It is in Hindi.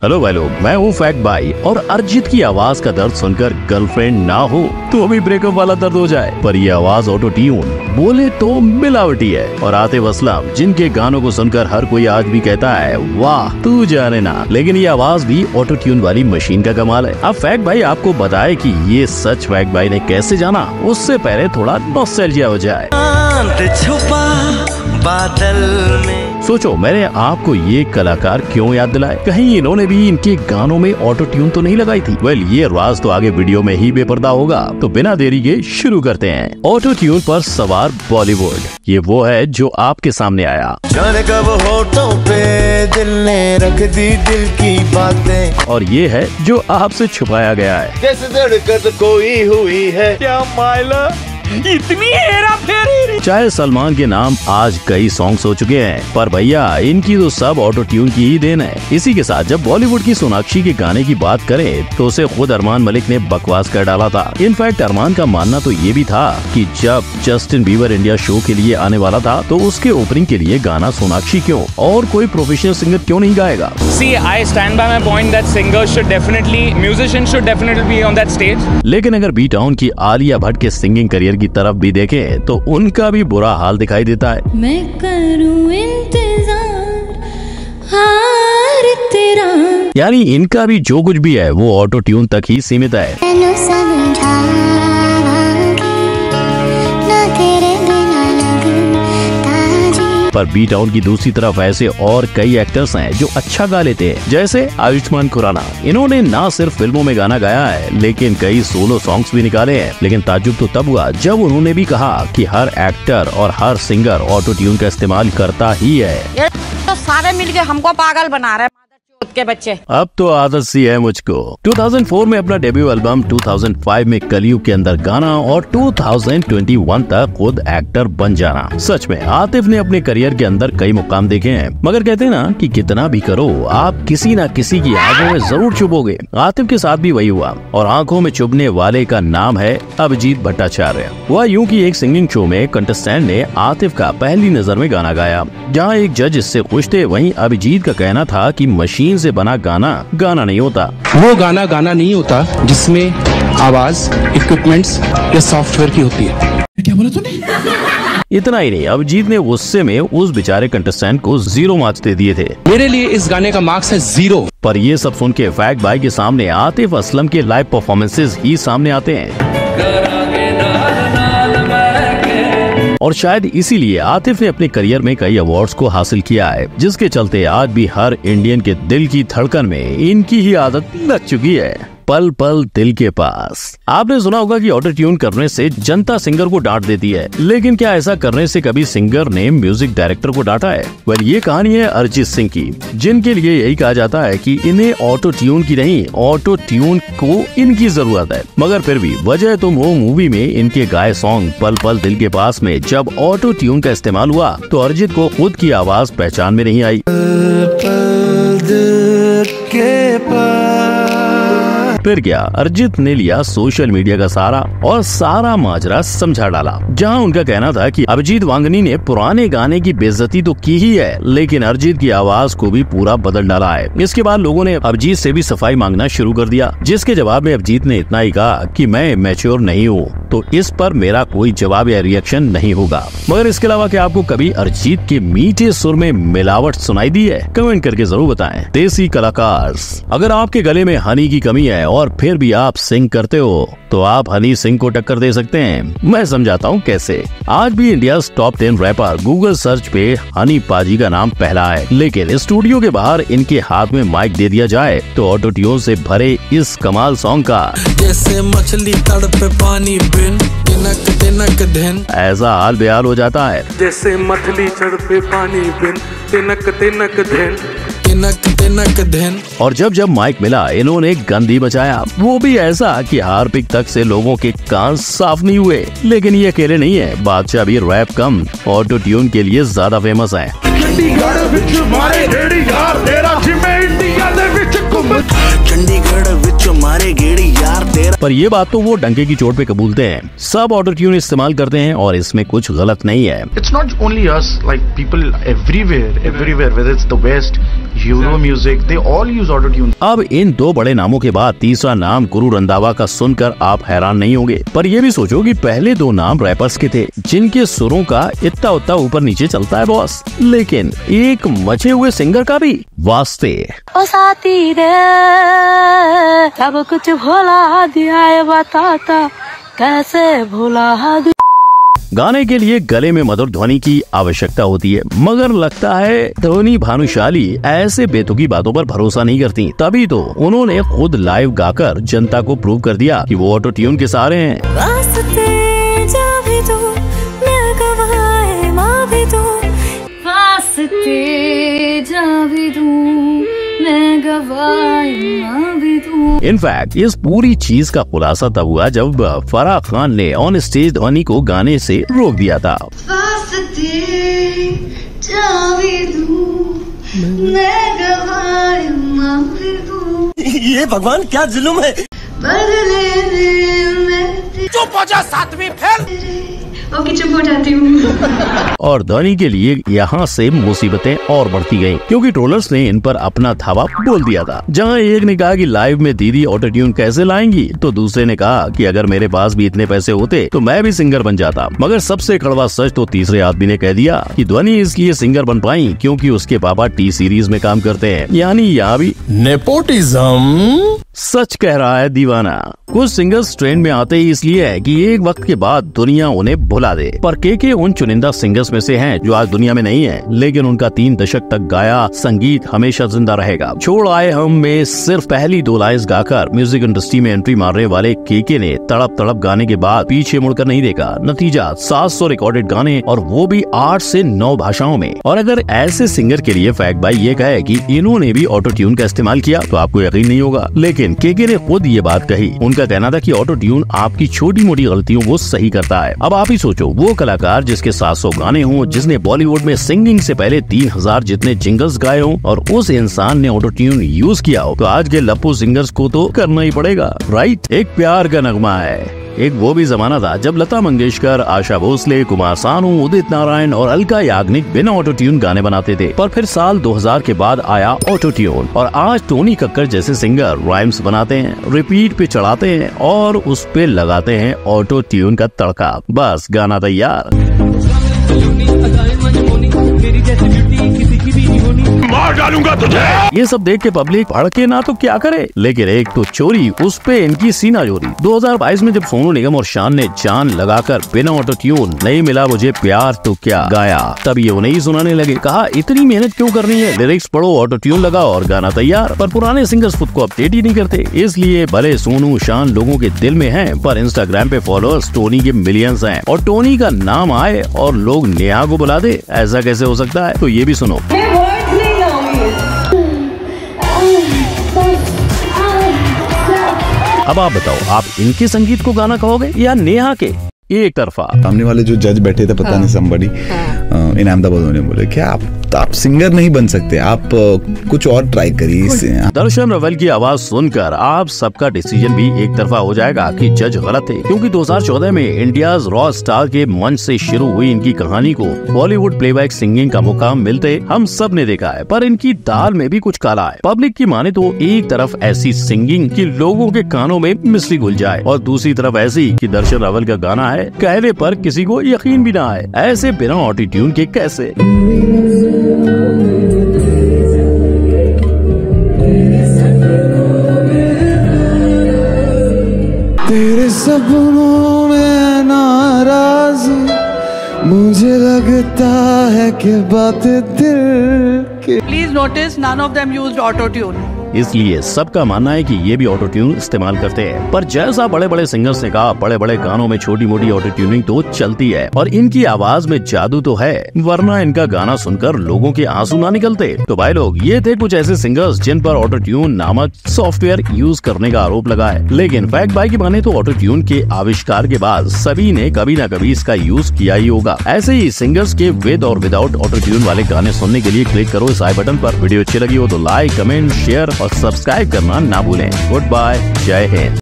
हेलो भाई लोग, मैं हूँ फैक्ट भाई और अरिजीत की आवाज का दर्द सुनकर गर्लफ्रेंड ना हो तो अभी ब्रेकअप वाला दर्द हो जाए, पर ये आवाज ऑटो ट्यून बोले तो मिलावटी है। और आतिफ असलम जिनके गानों को सुनकर हर कोई आज भी कहता है वाह तू जाने ना, लेकिन ये आवाज भी ऑटो ट्यून वाली मशीन का कमाल है। अब फैक्ट भाई आपको बताए कि ये सच फैक्ट भाई ने कैसे जाना, उससे पहले थोड़ा नॉस्टैल्जिया हो जाए। छुपा बादल में सोचो मैंने आपको ये कलाकार क्यों याद दिलाए, कहीं इन्होंने भी इनके गानों में ऑटो ट्यून तो नहीं लगाई थी। वेल ये राज तो आगे वीडियो में ही बेपर्दा होगा, तो बिना देरी के शुरू करते हैं। ऑटो ट्यून पर सवार बॉलीवुड, ये वो है जो आपके सामने आया। जाने कब होठों पे दिल ने रख दी दिल की बातें, और ये है जो आपसे छुपाया गया है। जैसे धड़कन कोई हुई है क्या माइला इतनी हेरा फेरी। चाहे सलमान के नाम आज कई सॉन्ग्स हो चुके हैं, पर भैया इनकी तो सब ऑटो ट्यून की ही देन है। इसी के साथ जब बॉलीवुड की सोनाक्षी के गाने की बात करें तो उसे खुद अरमान मलिक ने बकवास कर डाला था। इनफैक्ट अरमान का मानना तो ये भी था कि जब जस्टिन बीबर इंडिया शो के लिए आने वाला था तो उसके ओपनिंग के लिए गाना सोनाक्षी क्यों और कोई प्रोफेशनल सिंगर क्यों नहीं गाएगा। See, I stand by my point that singers should definitely, musicians should definitely be on that stage. लेकिन अगर बी टाउन की आलिया भट्ट के सिंगिंग करियर की तरफ भी देखें तो उनका भी बुरा हाल दिखाई देता है। मैं करूं इंतजार हार तेरा, यानी इनका भी जो कुछ भी है वो ऑटो ट्यून तक ही सीमित है। पर बी टाउन की दूसरी तरफ ऐसे और कई एक्टर्स हैं जो अच्छा गा लेते हैं, जैसे आयुष्मान खुराना। इन्होंने ना सिर्फ फिल्मों में गाना गाया है लेकिन कई सोलो सॉन्ग्स भी निकाले हैं। लेकिन ताज्जुब तो तब हुआ जब उन्होंने भी कहा कि हर एक्टर और हर सिंगर ऑटो ट्यून का इस्तेमाल करता ही है। ये तो सारे मिलके हमको पागल बना रहे के बच्चे। अब तो आदत सी है मुझको। 2004 में अपना डेब्यू एल्बम 2005 में कलयुग के अंदर गाना और 2021 तक खुद एक्टर बन जाना। सच में आतिफ ने अपने करियर के अंदर कई मुकाम देखे हैं, मगर कहते हैं ना कि कितना भी करो आप किसी न किसी की आंखों में जरूर चुभोगे। आतिफ के साथ भी वही हुआ और आंखों में चुभने वाले का नाम है अभिजीत भट्टाचार्य। वह यूं कि एक सिंगिंग शो में कंटेस्टेंट ने आतिफ का पहली नजर में गाना गाया। जहाँ एक जज इससे खुश थे, वहीं अभिजीत का कहना था कि मशीन से बना गाना गाना नहीं होता। वो गाना गाना नहीं होता जिसमें आवाज इक्विपमेंट्स या सॉफ्टवेयर की होती है। क्या बोला तूने? इतना ही नहीं, अभिजीत ने गुस्से में उस बेचारे कंटेस्टेंट को 0 मार्क्स दे दिए थे। मेरे लिए इस गाने का मार्क्स है 0। पर ये सब सुन के फैक्ट भाई के सामने आतिफ असलम के लाइव परफॉर्मेंसेस ही सामने आते हैं। और शायद इसीलिए आतिफ ने अपने करियर में कई अवार्ड्स को हासिल किया है, जिसके चलते आज भी हर इंडियन के दिल की धड़कन में इनकी ही आदत लग चुकी है। पल पल दिल के पास। आपने सुना होगा कि ऑटो ट्यून करने से जनता सिंगर को डांट देती है, लेकिन क्या ऐसा करने से कभी सिंगर ने म्यूजिक डायरेक्टर को डांटा है? वेल ये कहानी है अरिजीत सिंह की, जिनके लिए यही कहा जाता है कि इन्हें ऑटो ट्यून की नहीं, ऑटो ट्यून को इनकी जरूरत है। मगर फिर भी वजह तुम हो मूवी में इनके गाए सॉन्ग पल पल दिल के पास में जब ऑटो ट्यून का इस्तेमाल हुआ तो अरिजीत को खुद की आवाज पहचान में नहीं आई। फिर क्या, अरिजीत ने लिया सोशल मीडिया का सहारा और सारा माजरा समझा डाला। जहां उनका कहना था कि अभिजीत वांगनी ने पुराने गाने की बेइज्जती तो की ही है, लेकिन अरिजीत की आवाज को भी पूरा बदल डाला है। इसके बाद लोगों ने अभिजीत से भी सफाई मांगना शुरू कर दिया, जिसके जवाब में अभिजीत ने इतना ही कहा कि मैं मैच्योर नहीं हूँ, तो इस पर मेरा कोई जवाब या रिएक्शन नहीं होगा। मगर इसके अलावा क्या आपको कभी अरिजीत के मीठे सुर में मिलावट सुनाई दी है? कमेंट करके जरूर बताएं। देसी कलाकार, अगर आपके गले में हनी की कमी है और फिर भी आप सिंग करते हो तो आप हनी सिंह को टक्कर दे सकते हैं। मैं समझाता हूँ कैसे। आज भी India top 10 rapper Google search पे हनी पाजी का नाम पहला है, लेकिन स्टूडियो के बाहर इनके हाथ में माइक दे दिया जाए तो ऑटो ट्यून से भरे इस कमाल सॉन्ग का जैसे मछली तड़पे पानी बिन तिनक तिनक धन ऐसा हाल बेहाल हो जाता है। जैसे मछली तड़पे पानी बिन तिनक तिनक धन तिनक तिनक धन। और जब जब माइक मिला इन्होंने गंदी बचाया, वो भी ऐसा कि हार्पिक तक से लोगों के कान साफ नहीं हुए। लेकिन ये अकेले नहीं है, बादशाह भी रैप कम ऑटो ट्यून के लिए ज्यादा फेमस है। पर ये बात तो वो डंके की चोट पे कबूलते हैं। सब ऑटो ट्यून इस्तेमाल करते हैं और इसमें कुछ गलत नहीं है। It's not only us, like people everywhere, whether it's the West, Euro music, they all use auto tune. अब इन दो बड़े नामों के बाद तीसरा नाम गुरु रंधावा का सुनकर आप हैरान नहीं होंगे, पर ये भी सोचो कि पहले दो नाम रैपर्स के थे जिनके सुरों का इतना उतना ऊपर नीचे चलता है बॉस, लेकिन एक मचे हुए सिंगर का भी वास्ते। ओ साथी रे सब कुछ भुला दिया है, बताता कैसे भुला दिया। गाने के लिए गले में मधुर ध्वनि की आवश्यकता होती है, मगर लगता है धोनी भानुशाली ऐसे बेतुकी बातों पर भरोसा नहीं करती। तभी तो उन्होंने खुद लाइव गाकर जनता को प्रूव कर दिया कि वो ऑटो ट्यून के सहारे हैं। वास्ते जा भी दो, मैं गवाए माँ भी दो, वास्ते जा भी दूं, मैं गवाए माँ भी दूं। इनफैक्ट इस पूरी चीज का खुलासा तब हुआ जब फराह खान ने ऑन स्टेज ध्वनि को गाने से रोक दिया था। ये भगवान क्या जुल्म है। चुप हो जा, सातवीं फेल। ओके चुप हो जाती हूँ। और ध्वनि के लिए यहाँ से मुसीबतें और बढ़ती गईं, क्योंकि ट्रोलर्स ने इन पर अपना धावा बोल दिया था। जहाँ एक ने कहा कि लाइव में दीदी ऑटो ट्यून कैसे लाएंगी, तो दूसरे ने कहा कि अगर मेरे पास भी इतने पैसे होते तो मैं भी सिंगर बन जाता। मगर सबसे कड़वा सच तो तीसरे आदमी ने कह दिया कि ध्वनि इसलिए सिंगर बन पाई क्योंकि उसके पापा टी सीरीज में काम करते हैं, यानी यहाँ भी नेपोटिज्म। सच कह रहा है दीवाना। कुछ सिंगर्स ट्रेंड में आते ही इसलिए है कि एक वक्त के बाद दुनिया उन्हें भुला दे, पर के उन चुनिंदा सिंगर्स में से हैं जो आज दुनिया में नहीं है, लेकिन उनका 3 दशक तक गाया संगीत हमेशा जिंदा रहेगा। छोड़ आए हम में सिर्फ पहली 2 लाइन्स गाकर म्यूजिक इंडस्ट्री में एंट्री मारने वाले के ने तड़प तड़प गाने के बाद पीछे मुड़कर नहीं देखा। नतीजा 700 रिकॉर्डेड गाने, और वो भी 8 से 9 भाषाओं में। और अगर ऐसे सिंगर के लिए फैक्ट भाई ये कहे कि इन्होंने भी ऑटो ट्यून का इस्तेमाल किया तो आपको यकीन नहीं होगा, लेकिन के ने खुद ये बात कही। उनका कहना था कि ऑटो ट्यून आपकी छोटी मोटी गलतियों को सही करता है। अब आप ही सोचो, वो कलाकार जिसके 700 गाने हों, जिसने बॉलीवुड में सिंगिंग से पहले 3000 जितने जिंगल्स गाए हों, और उस इंसान ने ऑटो ट्यून यूज किया हो, तो आज के लप्पू सिंगर्स को तो करना ही पड़ेगा, राइट। एक प्यार का नगमा है। एक वो भी जमाना था जब लता मंगेशकर, आशा भोसले, कुमार सानू, उदित नारायण और अलका याग्निक बिना ऑटो ट्यून गाने बनाते थे। पर फिर साल 2000 के बाद आया ऑटो ट्यून, और आज टोनी कक्कर जैसे सिंगर राइम्स बनाते हैं, रिपीट पे चढ़ाते हैं और उस पे लगाते हैं ऑटो ट्यून का तड़का। बस गाना तैयार। मार डालूंगा तुझे। ये सब देख के पब्लिक भड़के ना तो क्या करे, लेकिन एक तो चोरी, उस पे इनकी सीना चोरी। 2022 में जब सोनू निगम और शान ने जान लगाकर बिना ऑटो ट्यून नहीं मिला मुझे प्यार तो क्या गाया, तब ये उन्हें ही सुनाने लगे। कहा इतनी मेहनत क्यों करनी है, लिरिक्स पढ़ो, ऑटो ट्यून लगाओ और गाना तैयार। पर पुराने सिंगर्स खुद को अपडेट ही नहीं करते, इसलिए भले सोनू शान लोगों के दिल में हैं, पर इंस्टाग्राम पे फॉलोअर्स टोनी के मिलियंस हैं। और टोनी का नाम आए और लोग नेहा को बुला दे, ऐसा कैसे हो सकता है? तो ये भी सुनो। अब आप बताओ, आप इनके संगीत को गाना कहोगे या नेहा के? एक तरफा। सामने वाले जो जज बैठे थे, पता नहीं somebody इन अहमदाबाद ने बोले क्या आप सिंगर नहीं बन सकते, आप कुछ और ट्राई करिए। दर्शन रावल की आवाज सुनकर आप सबका डिसीजन भी एक तरफा हो जाएगा कि जज गलत है, क्योंकि 2014 में इंडियाज रॉ स्टार के मंच से शुरू हुई इनकी कहानी को बॉलीवुड प्लेबैक सिंगिंग का मुकाम मिलते हम सब ने देखा है। पर इनकी दाल में भी कुछ काला है। पब्लिक की माने तो एक तरफ ऐसी सिंगिंग कि लोगों के कानों में मिश्री घुल जाए, और दूसरी तरफ ऐसी कि दर्शन रावल का गाना है कहने पर किसी को यकीन भी ना आए। ऐसे बिना ऑटो ट्यून के कैसे? तेरे सपनों में नाराज मुझे लगता है कि बातें दिल की। Please notice none of them used auto tune. इसलिए सबका मानना है कि ये भी ऑटो ट्यून इस्तेमाल करते हैं। पर जैसा बड़े बड़े सिंगर्स ने कहा, बड़े बड़े गानों में छोटी मोटी ऑटो ट्यूनिंग तो चलती है, और इनकी आवाज में जादू तो है, वरना इनका गाना सुनकर लोगों के आंसू ना निकलते। तो भाई लोग, ये थे कुछ ऐसे सिंगर्स जिन पर ऑटो ट्यून नामक सॉफ्टवेयर यूज करने का आरोप लगा है। लेकिन फैक्ट भाई की माने तो ऑटो ट्यून के आविष्कार के बाद सभी ने कभी ना कभी इसका यूज किया ही होगा। ऐसे ही सिंगर्स के विद और विदाउट ऑटो ट्यून वाले गाने सुनने के लिए क्लिक करो इस आई बटन पर। वीडियो अच्छी लगी हो तो लाइक, कमेंट, शेयर और सब्सक्राइब करना ना भूलें। गुड बाय, जय हिंद।